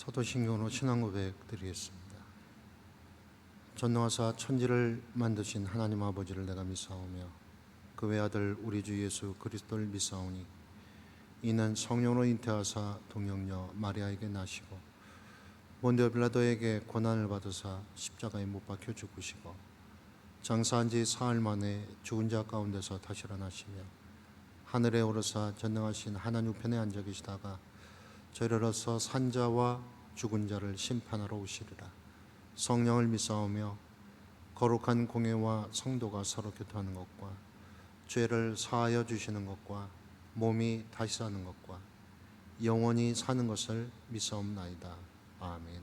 사도신경으로 신앙 고백 드리겠습니다. 전능하사 천지를 만드신 하나님 아버지를 내가 믿사오며 그 외아들 우리 주 예수 그리스도를 믿사오니 이는 성령으로 잉태하사 동정녀 마리아에게 나시고 본디오 빌라도에게 고난을 받으사 십자가에 못 박혀 죽으시고 장사한 지 사흘 만에 죽은 자 가운데서 다시 일어나시며 하늘에 오르사 전능하신 하나님 우편에 앉아 계시다가 저리로서 산자와 죽은 자를 심판하러 오시리라. 성령을 믿사오며 거룩한 공회와 성도가 서로 교통하는 것과 죄를 사하여 주시는 것과 몸이 다시 사는 것과 영원히 사는 것을 믿사옵나이다. 아멘.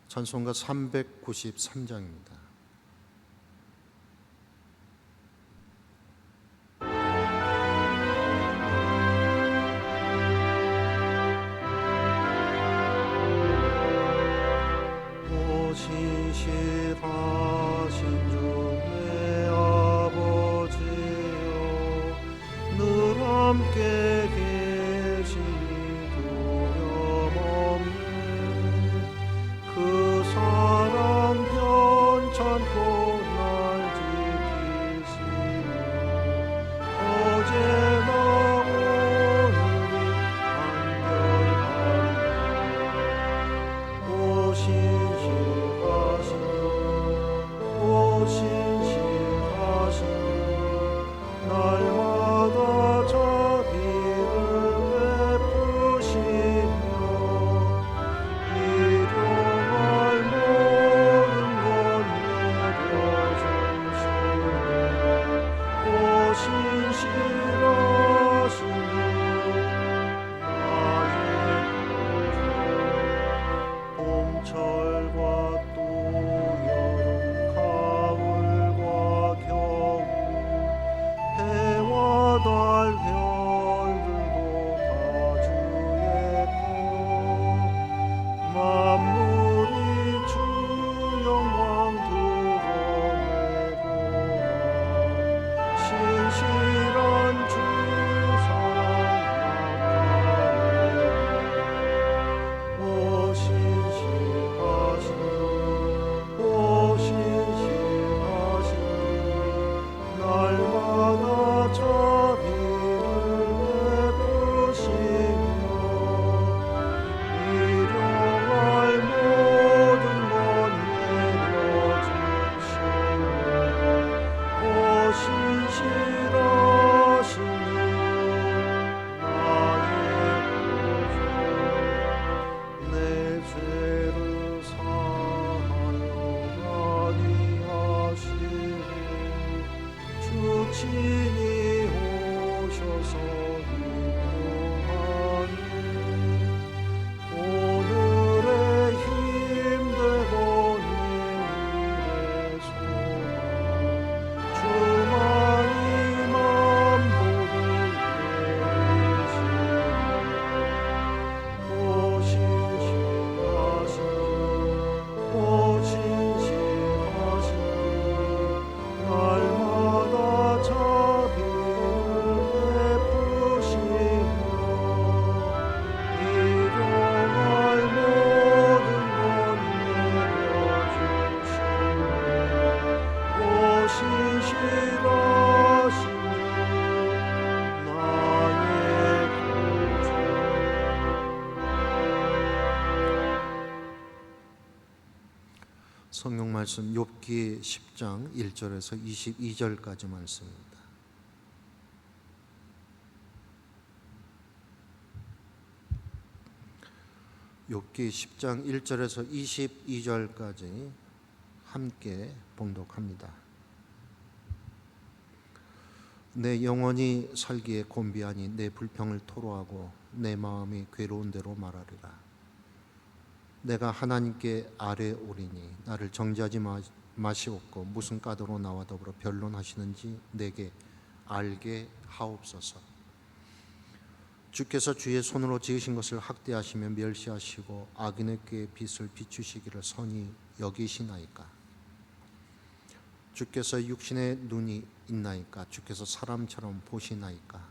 찬송가 393장입니다. 신실하신 주 내 아버지여 늘 함께 계시니 두려움없네. 그 사랑 변찮고 날 지키시며 어제나 오늘이 한결같네. 오 신실하신 날마다 자비를 베푸시며 일용할 모든 것 내려주시네. 오 신실하신 나의 봄철과 또 여름 가을과 겨울 해와 달 별들도 다 주의 것 만물이 주 영광 드러내고라. 신실한 주 사랑 나타내. 오 신실하신 날마다 자비를 베푸시며 일용할 모든 것 내려주시네. 오 신실하신 나의 구주 내 죄를 사하여 아니하시고 주 친히 오셔서 위로하니 오늘의 힘되고 내일의 소망 주만이 만복을 내리시네. 오 신실하신 날마다 자비를 베푸시며 일용할 모든 것 내려주시네. 오 신실하신 나의 구주. 성경 말씀 욥기 10장 1절에서 22절까지 말씀입니다. 욥기 10장 1절에서 22절까지 함께 봉독합니다. 내 영혼이 살기에 곤비하니 내 불평을 토로하고 내 마음이 괴로운 대로 말하리라. 내가 하나님께 아뢰오리니 나를 정죄하지 마시옵고 무슨 까닭으로 나와 더불어 변론하시는지 내게 알게 하옵소서. 주께서 주의 손으로 지으신 것을 학대하시며 멸시하시고 악인의 꾀에 빛을 비추시기를 선히 여기시나이까. 주께서 육신의 눈이 있나이까. 주께서 사람처럼 보시나이까.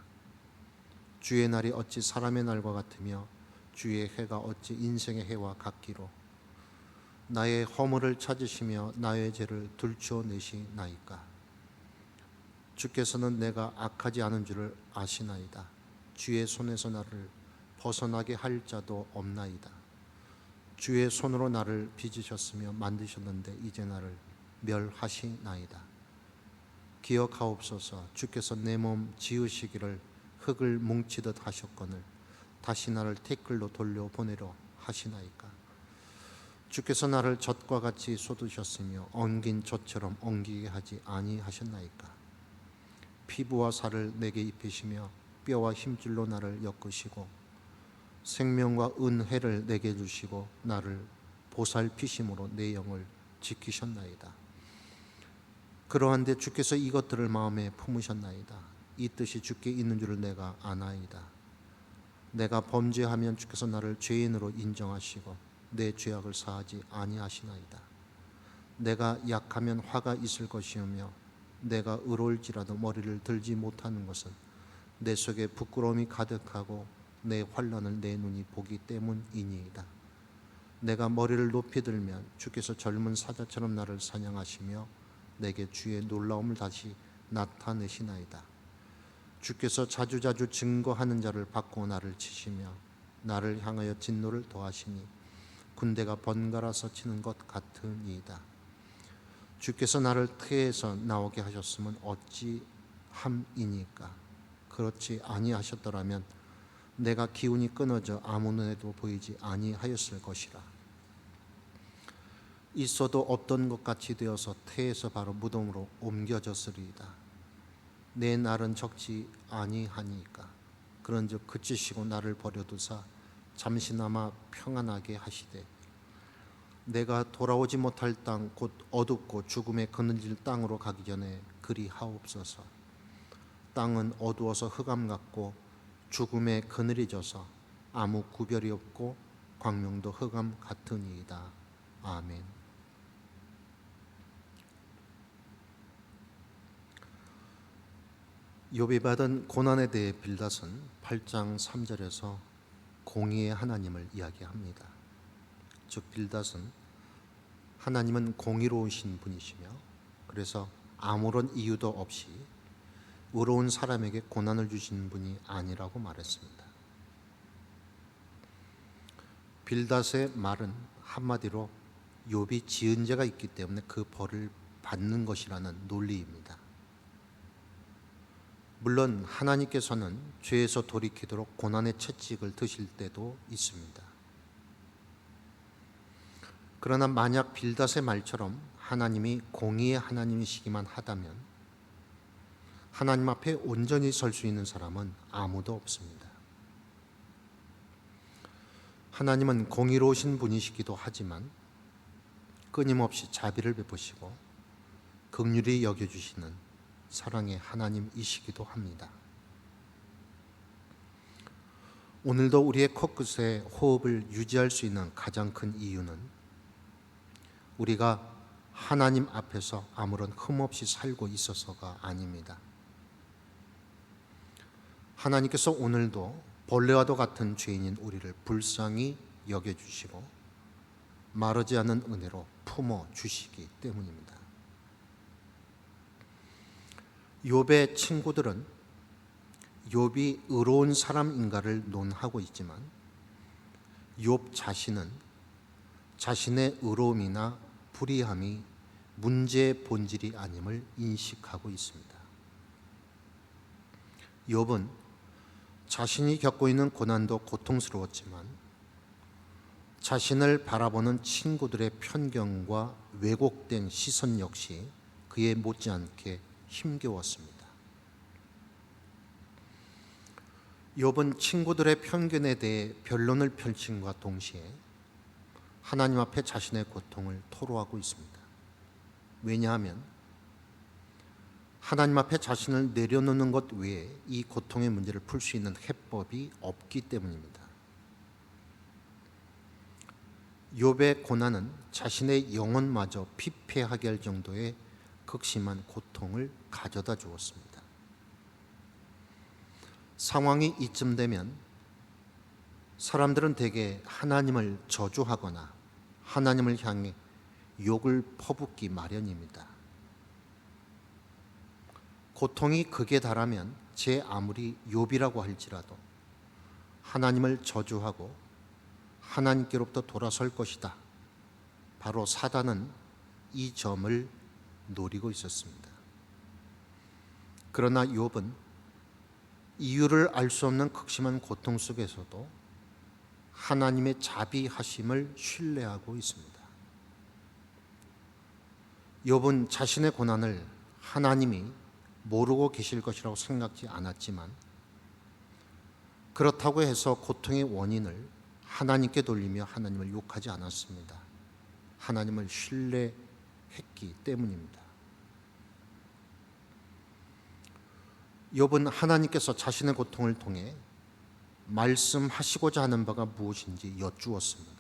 주의 날이 어찌 사람의 날과 같으며 주의 해가 어찌 인생의 해와 같기로 나의 허물을 찾으시며 나의 죄를 들추어 내시나이까. 주께서는 내가 악하지 않은 줄을 아시나이다. 주의 손에서 나를 벗어나게 할 자도 없나이다. 주의 손으로 나를 빚으셨으며 만드셨는데 이제 나를 멸하시나이다. 기억하옵소서. 주께서 내 몸 지으시기를 흙을 뭉치듯 하셨거늘 다시 나를 태클로 돌려보내려 하시나이까. 주께서 나를 젖과 같이 쏟으셨으며 엉긴 젖처럼 엉기게 하지 아니하셨나이까. 피부와 살을 내게 입히시며 뼈와 힘줄로 나를 엮으시고 생명과 은혜를 내게 주시고 나를 보살피심으로 내 영을 지키셨나이다. 그러한데 주께서 이것들을 마음에 품으셨나이다. 이 뜻이 주께 있는 줄을 내가 아나이다. 내가 범죄하면 주께서 나를 죄인으로 인정하시고 내 죄악을 사하지 아니하시나이다. 내가 약하면 화가 있을 것이오며 내가 의로울지라도 머리를 들지 못하는 것은 내 속에 부끄러움이 가득하고 내 환난을 내 눈이 보기 때문이니이다. 내가 머리를 높이 들면 주께서 젊은 사자처럼 나를 사냥하시며 내게 주의 놀라움을 다시 나타내시나이다. 주께서 자주자주 증거하는 자를 받고 나를 치시며 나를 향하여 진노를 더하시니 군대가 번갈아서 치는 것 같으니이다. 주께서 나를 태에서 나오게 하셨으면 어찌 함이니까. 그렇지 아니하셨더라면 내가 기운이 끊어져 아무 눈에도 보이지 아니하였을 것이라. 있어도 없던 것 같이 되어서 태에서 바로 무덤으로 옮겨졌으리이다. 내 날은 적지 아니하니까. 그런즉 그치시고 나를 버려두사 잠시나마 평안하게 하시되 내가 돌아오지 못할 땅 곧 어둡고 죽음에 그늘질 땅으로 가기 전에 그리 하옵소서. 땅은 어두워서 흑암 같고 죽음에 그늘이 져서 아무 구별이 없고 광명도 흑암 같으니이다. 아멘. 욥이 받은 고난에 대해 빌닷은 8장 3절에서 공의의 하나님을 이야기합니다. 즉 빌닷은 하나님은 공의로우신 분이시며 그래서 아무런 이유도 없이 의로운 사람에게 고난을 주시는 분이 아니라고 말했습니다. 빌닷의 말은 한마디로 욥이 지은 죄가 있기 때문에 그 벌을 받는 것이라는 논리입니다. 물론 하나님께서는 죄에서 돌이키도록 고난의 채찍을 드실 때도 있습니다. 그러나 만약 빌닷의 말처럼 하나님이 공의의 하나님이시기만 하다면 하나님 앞에 온전히 설 수 있는 사람은 아무도 없습니다. 하나님은 공의로우신 분이시기도 하지만 끊임없이 자비를 베푸시고 긍휼히 여겨주시는 사랑의 하나님이시기도 합니다. 오늘도 우리의 코끝에 호흡을 유지할 수 있는 가장 큰 이유는 우리가 하나님 앞에서 아무런 흠 없이 살고 있어서가 아닙니다. 하나님께서 오늘도 벌레와도 같은 죄인인 우리를 불쌍히 여겨주시고 마르지 않는 은혜로 품어주시기 때문입니다. 욥의 친구들은 욥이 의로운 사람인가를 논하고 있지만 욥 자신은 자신의 의로움이나 불의함이 문제의 본질이 아님을 인식하고 있습니다. 욥은 자신이 겪고 있는 고난도 고통스러웠지만 자신을 바라보는 친구들의 편견과 왜곡된 시선 역시 그에 못지않게 힘겨웠습니다. 욥은 친구들의 편견에 대해 변론을 펼침과 동시에 하나님 앞에 자신의 고통을 토로하고 있습니다. 왜냐하면 하나님 앞에 자신을 내려놓는 것 외에 이 고통의 문제를 풀 수 있는 해법이 없기 때문입니다. 욥의 고난은 자신의 영혼마저 피폐하게 할 정도의 극심한 고통을 가져다 주었습니다. 상황이 이쯤 되면 사람들은 대개 하나님을 저주하거나 하나님을 향해 욕을 퍼붓기 마련입니다. 고통이 극에 달하면 제 아무리 욥이라고 할지라도 하나님을 저주하고 하나님께로부터 돌아설 것이다. 바로 사단은 이 점을 노리고 있었습니다. 그러나 욥은 이유를 알 수 없는 극심한 고통 속에서도 하나님의 자비하심을 신뢰하고 있습니다. 욥은 자신의 고난을 하나님이 모르고 계실 것이라고 생각지 않았지만, 그렇다고 해서 고통의 원인을 하나님께 돌리며 하나님을 욕하지 않았습니다. 하나님을 신뢰했기 때문입니다. 욥은 하나님께서 자신의 고통을 통해 말씀하시고자 하는 바가 무엇인지 여쭈었습니다.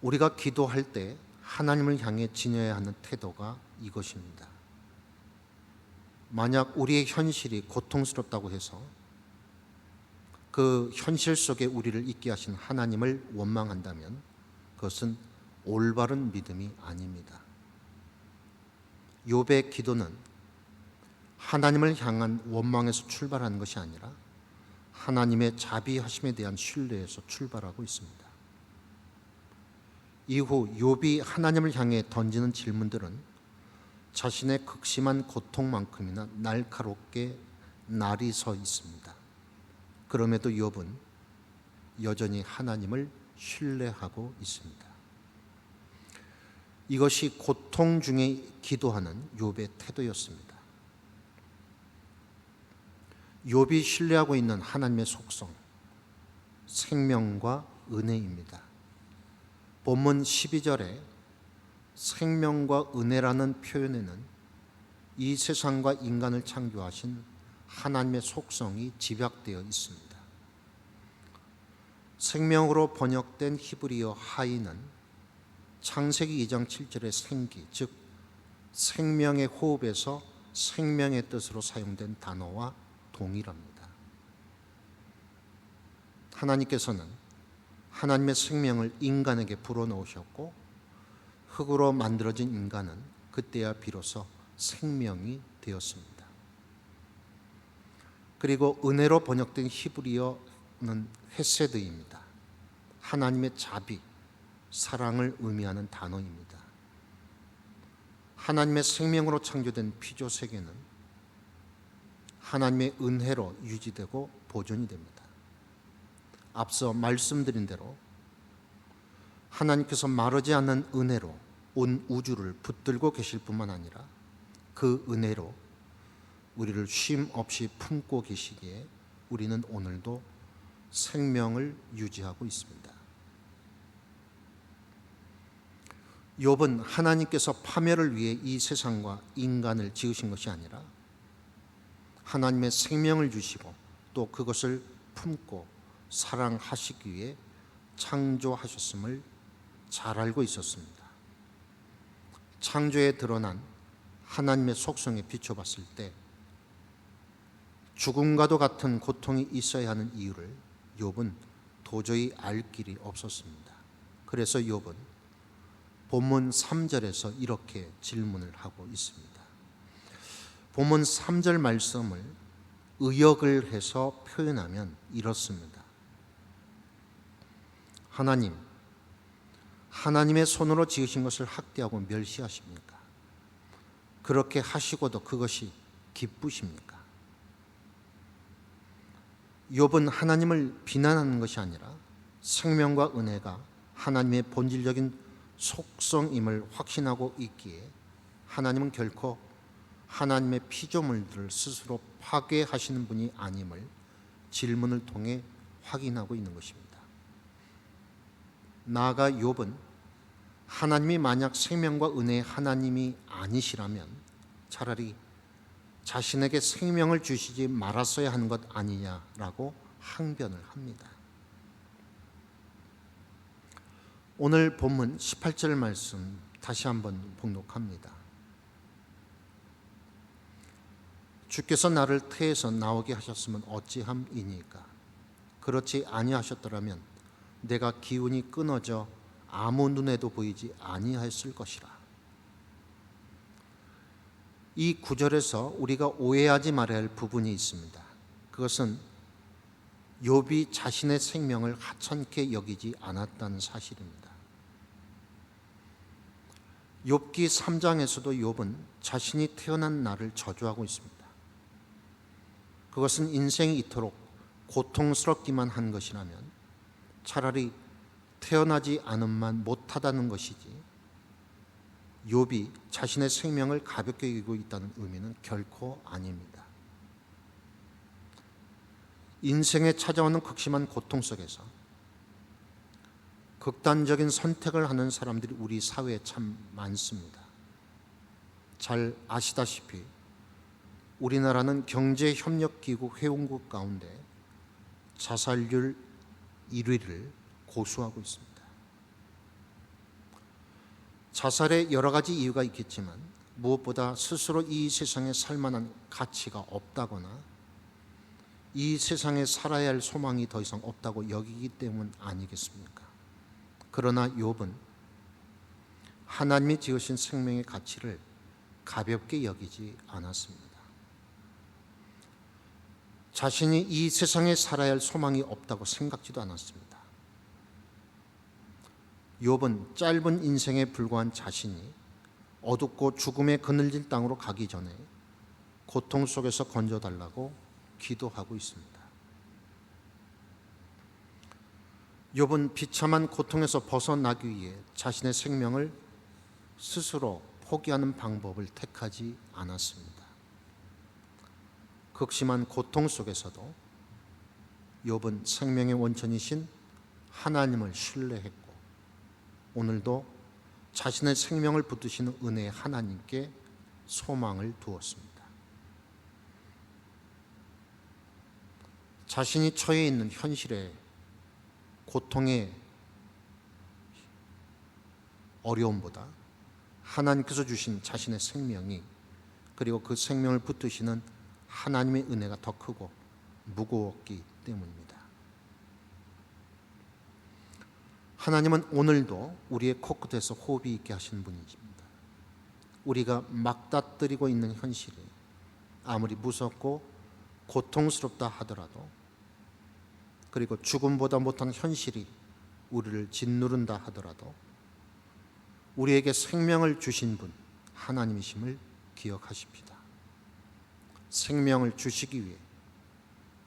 우리가 기도할 때 하나님을 향해 지녀야 하는 태도가 이것입니다. 만약 우리의 현실이 고통스럽다고 해서 그 현실 속에 우리를 있게 하신 하나님을 원망한다면 그것은 올바른 믿음이 아닙니다. 욥의 기도는 하나님을 향한 원망에서 출발하는 것이 아니라 하나님의 자비하심에 대한 신뢰에서 출발하고 있습니다. 이후 욥이 하나님을 향해 던지는 질문들은 자신의 극심한 고통만큼이나 날카롭게 날이 서 있습니다. 그럼에도 욥은 여전히 하나님을 신뢰하고 있습니다. 이것이 고통 중에 기도하는 욥의 태도였습니다. 욥이 신뢰하고 있는 하나님의 속성, 생명과 은혜입니다. 본문 12절에 생명과 은혜라는 표현에는 이 세상과 인간을 창조하신 하나님의 속성이 집약되어 있습니다. 생명으로 번역된 히브리어 하이는 창세기 2장 7절의 생기, 즉 생명의 호흡에서 생명의 뜻으로 사용된 단어와 동일합니다. 하나님께서는 하나님의 생명을 인간에게 불어넣으셨고 흙으로 만들어진 인간은 그때야 비로소 생명이 되었습니다. 그리고 은혜로 번역된 히브리어는 헤세드입니다. 하나님의 자비, 사랑을 의미하는 단어입니다. 하나님의 생명으로 창조된 피조 세계는 하나님의 은혜로 유지되고 보존이 됩니다. 앞서 말씀드린 대로 하나님께서 마르지 않는 은혜로 온 우주를 붙들고 계실 뿐만 아니라 그 은혜로 우리를 쉼 없이 품고 계시기에 우리는 오늘도 생명을 유지하고 있습니다. 욥은 하나님께서 파멸을 위해 이 세상과 인간을 지으신 것이 아니라 하나님의 생명을 주시고 또 그것을 품고 사랑하시기 위해 창조하셨음을 잘 알고 있었습니다. 창조에 드러난 하나님의 속성에 비춰봤을 때 죽음과도 같은 고통이 있어야 하는 이유를 욥은 도저히 알 길이 없었습니다. 그래서 욥은 본문 3절에서 이렇게 질문을 하고 있습니다. 본문 3절 말씀을 의역을 해서 표현하면 이렇습니다. 하나님, 하나님의 손으로 지으신 것을 학대하고 멸시하십니까? 그렇게 하시고도 그것이 기쁘십니까? 욥은 하나님을 비난하는 것이 아니라 생명과 은혜가 하나님의 본질적인 속성임을 확신하고 있기에 하나님은 결코 하나님의 피조물들을 스스로 파괴하시는 분이 아님을 질문을 통해 확인하고 있는 것입니다. 나아가 욥은 하나님이 만약 생명과 은혜의 하나님이 아니시라면 차라리 자신에게 생명을 주시지 말았어야 하는 것 아니냐라고 항변을 합니다. 오늘 본문 18절 말씀 다시 한번 봉독합니다. 주께서 나를 태에서 나오게 하셨으면 어찌함이니까. 그렇지 아니하셨더라면 내가 기운이 끊어져 아무 눈에도 보이지 아니하였을 것이라. 이 구절에서 우리가 오해하지 말아야 할 부분이 있습니다. 그것은 욥이 자신의 생명을 하찮게 여기지 않았다는 사실입니다. 욥기 3장에서도 욥은 자신이 태어난 날을 저주하고 있습니다. 그것은 인생이 이토록 고통스럽기만 한 것이라면 차라리 태어나지 않음만 못하다는 것이지, 욥이 자신의 생명을 가볍게 여기고 있다는 의미는 결코 아닙니다. 인생에 찾아오는 극심한 고통 속에서 극단적인 선택을 하는 사람들이 우리 사회에 참 많습니다. 잘 아시다시피 우리나라는 경제협력기구 회원국 가운데 자살률 1위를 고수하고 있습니다. 자살에 여러 가지 이유가 있겠지만 무엇보다 스스로 이 세상에 살 만한 가치가 없다거나 이 세상에 살아야 할 소망이 더 이상 없다고 여기기 때문 아니겠습니까? 그러나 욥은 하나님이 지으신 생명의 가치를 가볍게 여기지 않았습니다. 자신이 이 세상에 살아야 할 소망이 없다고 생각지도 않았습니다. 욥은 짧은 인생에 불과한 자신이 어둡고 죽음에 그늘진 땅으로 가기 전에 고통 속에서 건져달라고 기도하고 있습니다. 욥은 비참한 고통에서 벗어나기 위해 자신의 생명을 스스로 포기하는 방법을 택하지 않았습니다. 극심한 고통 속에서도 욥은 생명의 원천이신 하나님을 신뢰했고 오늘도 자신의 생명을 붙드시는 은혜의 하나님께 소망을 두었습니다. 자신이 처해 있는 현실의 고통의 어려움보다 하나님께서 주신 자신의 생명이, 그리고 그 생명을 붙드시는 하나님의 은혜가 더 크고 무거웠기 때문입니다. 하나님은 오늘도 우리의 코끝에서 호흡이 있게 하신 분이십니다. 우리가 막다뜨리고 있는 현실이 아무리 무섭고 고통스럽다 하더라도, 그리고 죽음보다 못한 현실이 우리를 짓누른다 하더라도 우리에게 생명을 주신 분 하나님이심을 기억하십시다. 생명을 주시기 위해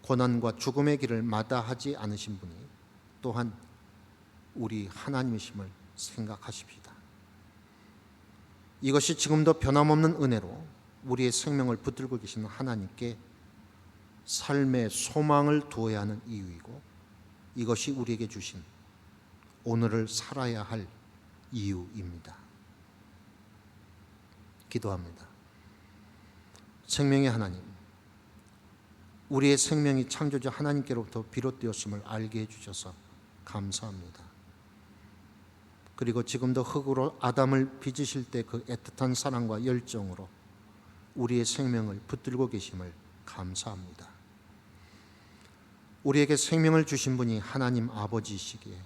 고난과 죽음의 길을 마다하지 않으신 분이 또한 우리 하나님이심을 생각하십시다. 이것이 지금도 변함없는 은혜로 우리의 생명을 붙들고 계시는 하나님께 삶의 소망을 두어야 하는 이유이고, 이것이 우리에게 주신 오늘을 살아야 할 이유입니다. 기도합니다. 생명의 하나님, 우리의 생명이 창조주 하나님께로부터 비롯되었음을 알게 해주셔서 감사합니다. 그리고 지금도 흙으로 아담을 빚으실 때 그 애틋한 사랑과 열정으로 우리의 생명을 붙들고 계심을 감사합니다. 우리에게 생명을 주신 분이 하나님 아버지이시기에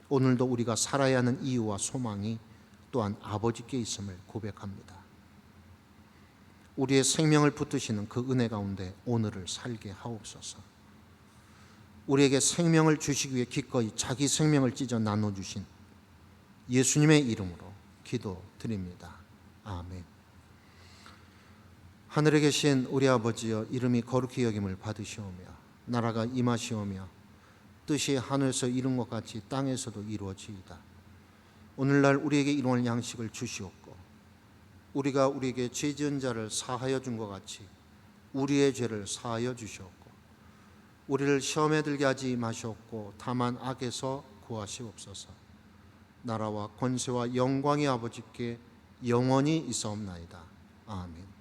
오늘도 우리가 살아야 하는 이유와 소망이 또한 아버지께 있음을 고백합니다. 우리의 생명을 붙드시는 그 은혜 가운데 오늘을 살게 하옵소서. 우리에게 생명을 주시기 위해 기꺼이 자기 생명을 찢어 나눠주신 예수님의 이름으로 기도드립니다. 아멘. 하늘에 계신 우리 아버지여, 이름이 거룩히 여김을 받으시오며 나라가 임하시오며 뜻이 하늘에서 이룬 것 같이 땅에서도 이루어지이다. 오늘날 우리에게 일용할 양식을 주시옵고 우리가 우리에게 죄 지은 자를 사하여 준 것 같이 우리의 죄를 사하여 주시옵고 우리를 시험에 들게 하지 마시옵고 다만 악에서 구하시옵소서. 나라와 권세와 영광이 아버지께 영원히 있사옵나이다. 아멘.